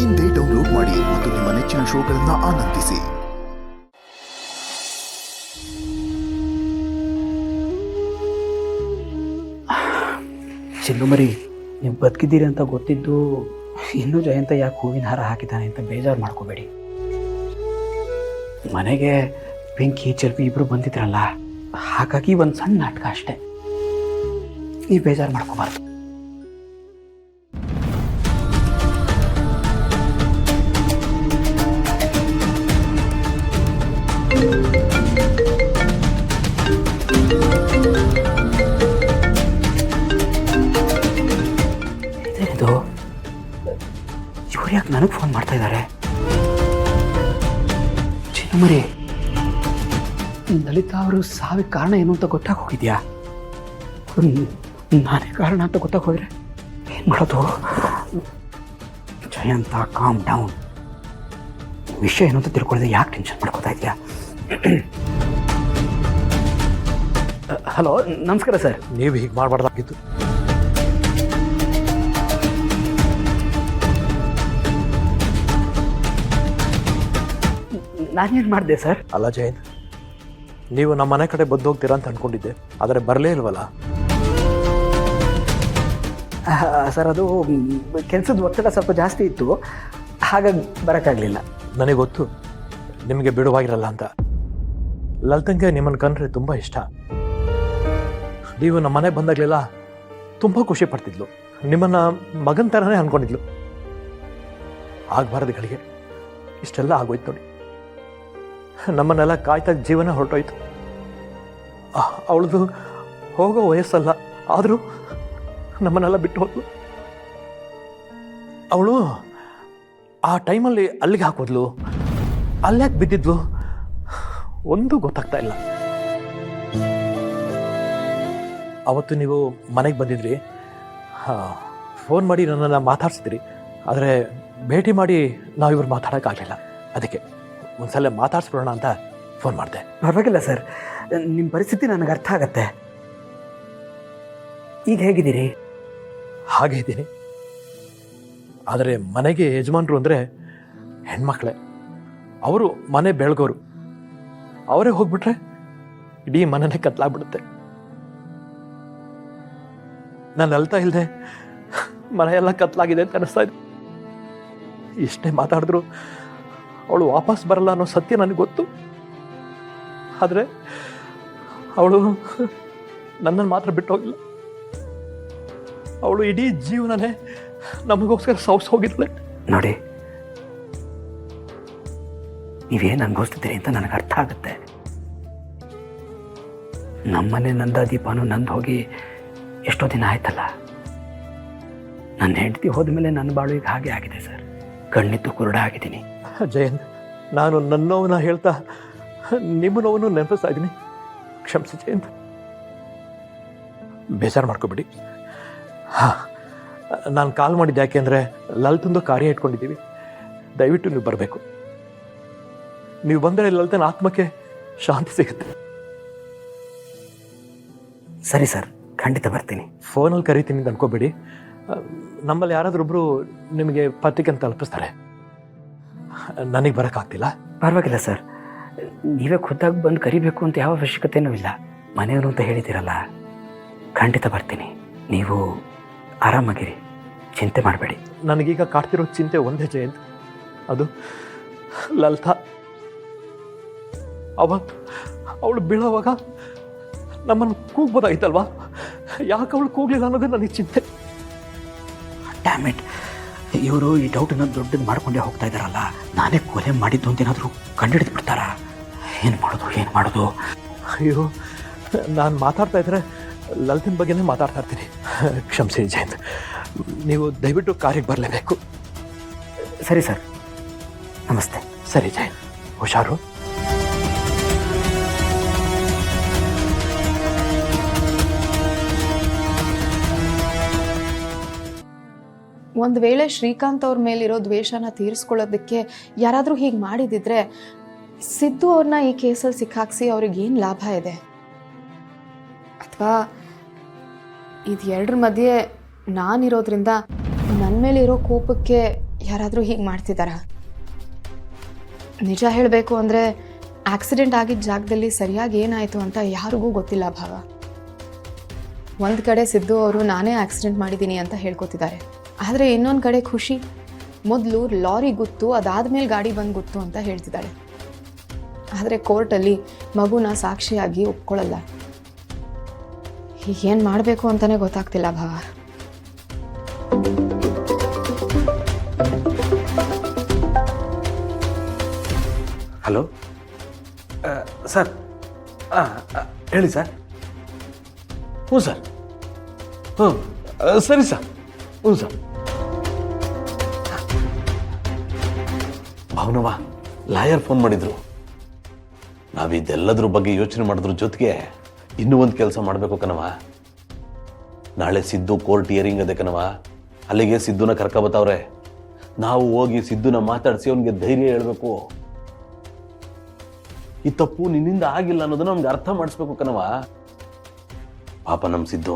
ಇಂದೇ ಡೌನ್ಲೋಡ್ ಮಾಡಿ ಮತ್ತು ನಿಮ್ಮ ನೆಚ್ಚಿನ ಶೋಗಳನ್ನು ಆನಂದಿಸಿ. ಚಿನ್ನುಮರಿ, ನೀವು ಬದುಕಿದ್ದೀರಿ ಅಂತ ಗೊತ್ತಿದ್ದು ಇನ್ನೂ ಜಯಂತ ಯಾಕೆ ಹೂವಿನ ಹಾರ ಹಾಕಿದ್ದಾನೆ ಅಂತ ಬೇಜಾರು ಮಾಡ್ಕೋಬೇಡಿ. ಮನೆಗೆ ಬೆಂಕಿ ಚೆಲ್ಪಿ ಇಬ್ಬರು ಬಂದಿದ್ರಲ್ಲ, ಹಾಗಾಗಿ ಒಂದು ಸಣ್ಣ ನಾಟಕ ಅಷ್ಟೇ. ನೀವು ಬೇಜಾರು ಮಾಡ್ಕೋಬಾರ್ದು. ಇದೇನಿದು? ಇವ್ರು ಯಾಕೆ ನನಗೆ ಫೋನ್ ಮಾಡ್ತಾ ಇದ್ದಾರೆ? ಚಿನ್ನುಮರಿ, ಲಲಿತಾ ಅವರು ಸಾವಿಗೆ ಕಾರಣ ಏನು ಅಂತ ಗೊತ್ತಾಗ ಹೋಗಿದ್ಯಾ? ನಾನೇ ಕಾರಣ ಅಂತ ಗೊತ್ತಾಗ ಹೋದ್ರೆ ಏನು ಮಾಡೋದು? Jayanta, calm down. ವಿಷಯ ಏನು ಅಂತ ತಿಳ್ಕೊಳ್ಳದೆ ಯಾಕೆ ಟೆನ್ಷನ್ ಮಾಡ್ಕೋತಾ ಇದೆಯಾ? ಹಲೋ, ನಮಸ್ಕಾರ ಸರ್. ನೀವು ಹೀಗೆ ಮಾಡಬಾರ್ದಾಗಿತ್ತು. ನಾನೇನು ಮಾಡಿದೆ ಸರ್? ಅಲ್ಲ ಜಯಂತ್, ನೀವು ನಮ್ಮ ಮನೆ ಕಡೆ ಬಂದು ಹೋಗ್ತೀರಾ ಅಂತ ಅಂದ್ಕೊಂಡಿದ್ದೆ, ಆದರೆ ಬರಲೇ ಇಲ್ವಲ್ಲ. ಸರ್, ಅದು ಕೆಲಸದ ಒತ್ತಡ ಸ್ವಲ್ಪ ಜಾಸ್ತಿ ಇತ್ತು, ಹಾಗಾಗಿ ಬರೋಕ್ಕಾಗಲಿಲ್ಲ. ನನಗೆ ಗೊತ್ತು ನಿಮಗೆ ಬಿಡುವಾಗಿರಲ್ಲ ಅಂತ. ಲಲಿತಂಗೆ ನಿಮ್ಮನ್ನು ಕಂಡ್ರೆ ತುಂಬ ಇಷ್ಟ. ನೀವು ನಮ್ಮ ಮನೆ ಬಂದಾಗಲೆಲ್ಲ ತುಂಬ ಖುಷಿ ಪಡ್ತಿದ್ಲು. ನಿಮ್ಮನ್ನು ಮಗನ ಥರನೇ ಅಂದ್ಕೊಂಡಿದ್ಲು. ಆಗಬಾರದು ಗಳಿಗೆ ಇಷ್ಟೆಲ್ಲ ಆಗೋಯ್ತು ನೋಡಿ. ನಮ್ಮನ್ನೆಲ್ಲ ಕಾಯ್ತಾ ಜೀವನ ಹೊರಟೋಯ್ತು. ಅವಳದು ಹೋಗೋ ವಯಸ್ಸಲ್ಲ, ಆದರೂ ನಮ್ಮನ್ನೆಲ್ಲ ಬಿಟ್ಟು ಹೋದ್ಲು. ಅವಳು ಆ ಟೈಮಲ್ಲಿ ಅಲ್ಲಿಗೆ ಹಾಕೋದ್ಲು, ಅಲ್ಲ್ಯಾಕೆ ಬಿದ್ದಿದ್ಲು ಒಂದು ಗೊತ್ತಾಗ್ತಾ ಇಲ್ಲ. ಅವತ್ತು ನೀವು ಮನೆಗೆ ಬಂದಿದ್ರಿ, ಫೋನ್ ಮಾಡಿ ನನ್ನನ್ನು ಮಾತಾಡ್ಸಿದ್ರಿ, ಆದರೆ ಭೇಟಿ ಮಾಡಿ ನಾವಿವ್ರು ಮಾತಾಡೋಕ್ಕಾಗಲಿಲ್ಲ. ಅದಕ್ಕೆ ಒಂದ್ಸಲ ಮಾತಾಡ್ಸ್ಬಿಡೋಣ ಅಂತ ಫೋನ್ ಮಾಡಿದೆ. ಪರವಾಗಿಲ್ಲ ಸರ್, ನಿಮ್ಮ ಪರಿಸ್ಥಿತಿ ನನಗೆ ಅರ್ಥ ಆಗತ್ತೆ. ಈಗ ಹೇಗಿದ್ದೀರಿ? ಹಾಗೆ ಇದ್ದೀನಿ. ಆದರೆ ಮನೆಗೆ ಯಜಮಾನರು ಅಂದರೆ ಹೆಣ್ಮಕ್ಳೇ. ಅವರು ಮನೆ ಬೆಳಗೋರು. ಅವರೇ ಹೋಗ್ಬಿಟ್ರೆ ಇಡೀ ಮನೆನೇ ಕತ್ಲಾಗ್ಬಿಡುತ್ತೆ. ನಾನು ಅಳ್ತಾ ಇಲ್ಲದೆ ಮನೆಯೆಲ್ಲ ಕತ್ಲಾಗಿದೆ ಅಂತ ಅನಿಸ್ತಾ ಇದೆ. ಇಷ್ಟೇ ಮಾತಾಡಿದ್ರು ಅವಳು ವಾಪಸ್ ಬರಲ್ಲ ಅನ್ನೋ ಸತ್ಯ ನನಗೆ ಗೊತ್ತು. ಆದರೆ ಅವಳು ನನ್ನನ್ನು ಮಾತ್ರ ಬಿಟ್ಟು ಹೋಗಿಲ್ಲ. ಅವಳು ಇಡೀ ಜೀವನನೇ ನಮಗೋಸ್ಕರ ಹೋಗಿದ್ದಾಳೆ. ನೋಡಿ, ನೀವೇನು ಅನುಭವಿಸ್ತಿದ್ದೀರಿ ಅಂತ ನನಗೆ ಅರ್ಥ ಆಗುತ್ತೆ. ನಮ್ಮನೆ ನಂದ ದೀಪನೂ ನಂದು ಹೋಗಿ ಎಷ್ಟೋ ದಿನ ಆಯ್ತಲ್ಲ. ನನ್ನ ಹೆಂಡತಿ ಹೋದ್ಮೇಲೆ ನನ್ನ ಬಾಳು ಈಗ ಹಾಗೆ ಆಗಿದೆ ಸರ್. ಕಣ್ಣಿದ್ದು ಕುರುಡ ಆಗಿದ್ದೀನಿ. ಜಯಂತ್, ನಾನು ನನ್ನ ನೋವನ್ನ ಹೇಳ್ತಾ ನಿಮ್ಮ ನೋವನ್ನು ನೆನಪಿಸ್ತಾ ಇದ್ದೀನಿ. ಕ್ಷಮಿಸಿ ಜಯಂತ್, ಬೇಜಾರು ಮಾಡ್ಕೊಬಿಡಿ. ನಾನು ಕಾಲ್ ಮಾಡಿದ್ದೆ ಯಾಕೆಂದರೆ ಲಲಿತಂದು ಕಾರ್ಯ ಇಟ್ಕೊಂಡಿದ್ದೀವಿ. ದಯವಿಟ್ಟು ನೀವು ಬರಬೇಕು. ನೀವು ಬಂದರೆ ಲಲಿತನ ಆತ್ಮಕ್ಕೆ ಶಾಂತಿ ಸಿಗುತ್ತೆ. ಸರಿ ಸರ್, ಖಂಡಿತ ಬರ್ತೀನಿ. ಫೋನಲ್ಲಿ ಕರಿತೀನಿ ಅಂತ ಅನ್ಕೋಬೇಡಿ. ನಮ್ಮಲ್ಲಿ ಯಾರಾದ್ರೊಬ್ಬರು ನಿಮಗೆ ಪತ್ರಿಕೆ ಅಂತ ತಲುಪಿಸ್ತಾರೆ. ನನಗೆ ಬರೋಕ್ಕಾಗ್ತಿಲ್ಲ. ಪರವಾಗಿಲ್ಲ ಸರ್, ನೀವೇ ಖುದ್ದಾಗಿ ಬಂದು ಕರಿಬೇಕು ಅಂತ ಯಾವ ಅವಶ್ಯಕತೆಯೂ ಇಲ್ಲ. ಮನೆಯವರು ಅಂತ ಹೇಳಿದ್ದೀರಲ್ಲ, ಖಂಡಿತ ಬರ್ತೀನಿ. ನೀವು ಆರಾಮಾಗಿರಿ, ಚಿಂತೆ ಮಾಡಬೇಡಿ. ನನಗೀಗ ಕಾಡ್ತಿರೋ ಚಿಂತೆ ಒಂದೇ ಜಯಂತ್, ಅದು ಲಲಿತಾ. ಅವಳು ಬೀಳೋವಾಗ ನಮ್ಮನ್ನು ಕೂಗ್ಬೋದಾಗಿತ್ತಲ್ವಾ? ಯಾಕೆ ಅವಳು ಕೂಗ್ಲಿಲ್ಲ ಅನ್ನೋದು ನನಗೆ ಚಿಂತೆ. ಡ್ಯಾಮಿಟ್, ಇವರು ಈ ಡೌಟನ್ನು ದೊಡ್ಡದು ಮಾಡ್ಕೊಂಡೇ ಹೋಗ್ತಾ ಇದ್ದಾರಲ್ಲ. ನಾನೇ ಕೊಲೆ ಮಾಡಿದ್ದು ಅಂತ ಏನಾದರೂ ಕಂಡುಹಿಡಿದು ಬಿಡ್ತಾರಾ? ಏನು ಮಾಡೋದು? ಅಯ್ಯೋ, ನಾನು ಮಾತಾಡ್ತಾ ಇದ್ರೆ ಲಲಿತನ ಬಗ್ಗೆನೇ ಮಾತಾಡ್ತಾ ಇರ್ತೀನಿ. ಕ್ಷಮಿಸಿ ಜಯಂತ್, ನೀವು ದಯವಿಟ್ಟು ಕಾರ್ಯಕ್ಕೆ ಬರಲೇಬೇಕು. ಸರಿ ಸರ್, ನಮಸ್ತೆ. ಸರಿ ಜಯಂತ್, ಹುಷಾರು. ಒಂದು ವೇಳೆ ಶ್ರೀಕಾಂತ್ ಅವ್ರ ಮೇಲಿರೋ ದ್ವೇಷನ ತೀರಿಸ್ಕೊಳ್ಳೋದಕ್ಕೆ ಯಾರಾದರೂ ಹೀಗೆ ಮಾಡಿದಿದ್ರೆ ಸಿದ್ದು ಅವ್ರನ್ನ ಈ ಕೇಸಲ್ಲಿ ಸಿಕ್ಕಾಕ್ಸಿ ಅವ್ರಿಗೇನು ಲಾಭ ಇದೆ? ಅಥವಾ ಇದೆರಡರ ಮಧ್ಯೆ ನಾನಿರೋದ್ರಿಂದ ನನ್ನ ಮೇಲಿರೋ ಕೋಪಕ್ಕೆ ಯಾರಾದರೂ ಹೀಗೆ ಮಾಡ್ತಿದ್ದಾರಾ? ನಿಜ ಹೇಳಬೇಕು ಅಂದರೆ ಆಕ್ಸಿಡೆಂಟ್ ಆಗಿದ್ದ ಜಾಗದಲ್ಲಿ ಸರಿಯಾಗಿ ಏನಾಯಿತು ಅಂತ ಯಾರಿಗೂ ಗೊತ್ತಿಲ್ಲ ಭಾವ. ಒಂದು ಕಡೆ ಸಿದ್ದು ಅವರು ನಾನೇ ಆಕ್ಸಿಡೆಂಟ್ ಮಾಡಿದ್ದೀನಿ ಅಂತ ಹೇಳ್ಕೊತಿದ್ದಾರೆ, ಆದರೆ ಇನ್ನೊಂದು ಕಡೆ ಖುಷಿ ಮೊದಲು ಲಾರಿ ಗುತ್ತು, ಅದಾದಮೇಲೆ ಗಾಡಿ ಬಂದು ಗುತ್ತು ಅಂತ ಹೇಳ್ತಿದ್ದಾಳೆ. ಆದರೆ ಕೋರ್ಟಲ್ಲಿ ಮಗುನ ಸಾಕ್ಷಿಯಾಗಿ ಒಪ್ಕೊಳ್ಳಲ್ಲ. ಏನು ಮಾಡಬೇಕು ಅಂತಲೇ ಗೊತ್ತಾಗ್ತಿಲ್ಲ ಭಾವ. ಹಲೋ ಸರ್, ಹೇಳಿ ಸರ್. ಹ್ಞೂ ಸರ್, ಹ್ಞೂ ಸರಿ ಸರ್, ಹ್ಞೂ ಸರ್. ಭಾವನವ ಲಾಯರ್ ಫೋನ್ ಮಾಡಿದ್ರು. ನಾವಿದೆಲ್ಲದ್ರ ಬಗ್ಗೆ ಯೋಚನೆ ಮಾಡೋದ್ರ ಜೊತೆಗೆ ಇನ್ನೂ ಒಂದು ಕೆಲಸ ಮಾಡಬೇಕು ಕಣವ. ನಾಳೆ ಸಿದ್ದು ಕೋರ್ಟ್ ಹಿಯರಿಂಗ್ ಅದೇ ಕಣವ. ಅಲ್ಲಿಗೆ ಸಿದ್ದುನ ಕರ್ಕೊಬತ್ತವ್ರೆ. ನಾವು ಹೋಗಿ ಸಿದ್ದುನ ಮಾತಾಡಿಸಿ ಅವನಿಗೆ ಧೈರ್ಯ ಹೇಳ್ಬೇಕು. ಈ ತಪ್ಪು ನಿನ್ನಿಂದ ಆಗಿಲ್ಲ ಅನ್ನೋದನ್ನ ನಮ್ಗೆ ಅರ್ಥ ಮಾಡಿಸ್ಬೇಕು ಕಣವ. ಪಾಪ ನಮ್ಮ ಸಿದ್ದು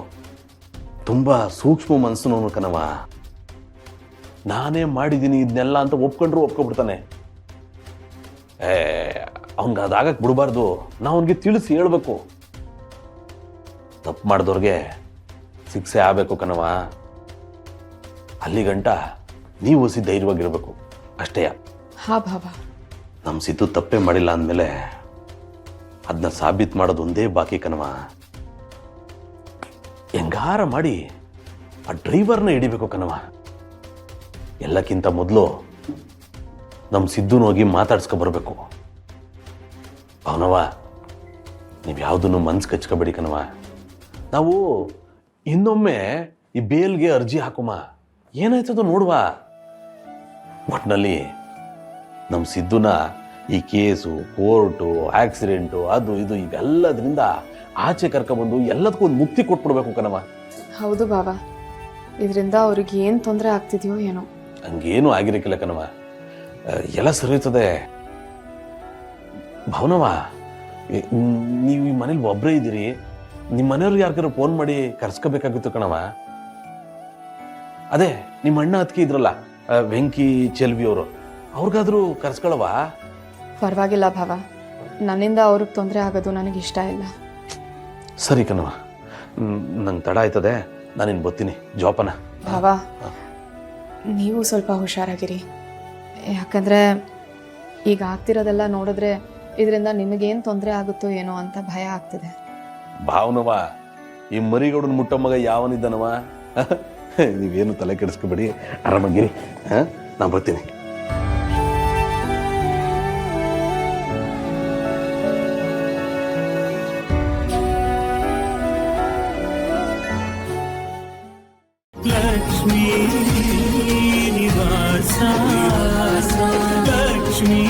ತುಂಬಾ ಸೂಕ್ಷ್ಮ ಮನಸ್ಸಿನವನು ಕಣವ. ನಾನೇ ಮಾಡಿದ್ದೀನಿ ಇದನ್ನೆಲ್ಲ ಅಂತ ಒಪ್ಕೊಂಡ್ರು ಒಪ್ಕೊಬಿಡ್ತಾನೆ. ಅವನ್ಗೆ ಅದಾಗಕ್ಕೆ ಬಿಡಬಾರ್ದು. ನಾವು ಅವನಿಗೆ ತಿಳಿಸಿ ಹೇಳ್ಬೇಕು. ತಪ್ಪು ಮಾಡಿದವ್ರಿಗೆ ಶಿಕ್ಷೆ ಆಗಬೇಕು ಕಣವ. ಅಲ್ಲಿ ಗಂಟ ನೀವು ಹೊಸಿ ಧೈರ್ಯವಾಗಿರ್ಬೇಕು ಅಷ್ಟೇ. ಹಾ ಭಾವ. ನಮ್ಮ ಸಿದ್ದು ತಪ್ಪೇ ಮಾಡಿಲ್ಲ ಅಂದಮೇಲೆ ಅದನ್ನ ಸಾಬೀತು ಮಾಡೋದು ಒಂದೇ ಬಾಕಿ ಕಣವ. ಹೆಂಗಾರ ಮಾಡಿ ಆ ಡ್ರೈವರ್ನ ಹಿಡಿಬೇಕು ಕಣವ. ಎಲ್ಲಕ್ಕಿಂತ ಮೊದಲು ನಮ್ಮ ಸಿದ್ದುನ ಹೋಗಿ ಮಾತಾಡ್ಸ್ಕೊ ಬರಬೇಕು. ಅವನವ ನೀವು ಯಾವುದನ್ನು ಮನ್ಸು ಕಚ್ಕೋಬೇಡಿ ಕಣವ. ನಾವು ಇನ್ನೊಮ್ಮೆ ಈ ಬೇಲ್ಗೆ ಅರ್ಜಿ ಹಾಕುಮ, ಏನಾಯ್ತದ ನೋಡುವ. ಒಟ್ಟಿನಲ್ಲಿ ನಮ್ಮ ಸಿದ್ದುನ ಈ ಕೇಸು, ಕೋರ್ಟು, ಆಕ್ಸಿಡೆಂಟು, ಅದು ಇದು ಇವೆಲ್ಲದರಿಂದ ಆಚೆ ಕರ್ಕೊಬಂದು ಎಲ್ಲದಕ್ಕೂ ಒಂದು ಮುಕ್ತಿ ಕೊಟ್ಬಿಡ್ಬೇಕು ಕಣವ. ಹೌದು ಬಾಬಾ, ಇದರಿಂದ ಅವ್ರಿಗೆ ಏನು ತೊಂದರೆ ಆಗ್ತಿದೆಯೋ ಏನೋ. ಹಂಗೇನು ಆಗಿರಕ್ಕಿಲ್ಲ ಕಣವ, ಎಲ್ಲ ಸರಿಯುತ್ತದೆ. ಭಾವನವ, ನೀವು ಈ ಮನೇಲಿ ಒಬ್ಬರೇ ಇದ್ದೀರಿ. ನಿಮ್ಮ ಮನೆಯವ್ರಿಗೆ ಯಾರಿಗಾರು ಫೋನ್ ಮಾಡಿ ಕರ್ಸ್ಕೋಬೇಕಾಗಿತ್ತು ಕಣವ. ಅದೇ ನಿಮ್ಮ ಅಣ್ಣ ಅತ್ತಿಗೆ ಇದ್ರಲ್ಲ, ವೆಂಕಿ ಚೆಲ್ವಿ ಅವರು, ಅವ್ರಿಗಾದ್ರೂ ಕರ್ಸ್ಕೊಳವಾ? ಪರವಾಗಿಲ್ಲ ಭಾವ, ನನ್ನಿಂದ ಅವ್ರಿಗೆ ತೊಂದರೆ ಆಗೋದು ನನಗೆ ಇಷ್ಟ ಇಲ್ಲ. ಸರಿ ಕಣವ, ನಂಗೆ ತಡ ಆಯ್ತದೆ, ನಾನಿನ್ ಬರ್ತೀನಿ. ಜೋಪಾನ ಭಾವ. ನೀವು ಸ್ವಲ್ಪ ಹುಷಾರಾಗಿರಿ, ಯಾಕಂದರೆ ಈಗ ಆಗ್ತಿರೋದೆಲ್ಲ ನೋಡಿದ್ರೆ ಇದರಿಂದ ನಿಮಗೇನು ತೊಂದರೆ ಆಗುತ್ತೋ ಏನೋ ಅಂತ ಭಯ ಆಗ್ತಿದೆ. ಭಾವನವ, ಈ ಮರಿಗೌಡನ ಮುಟ್ಟ ಮಗ ಯಾವನಿದ್ದಾನವ? ನೀವೇನು ತಲೆ ಕೆಡಿಸ್ಕೊಬೇಡಿ, ಆರಾಮಾಗಿರಿ. ನಾನು ಬರ್ತೀನಿ. ಲಕ್ಷ್ಮೀ ನಿವಾಸ, ಲಕ್ಷ್ಮೀ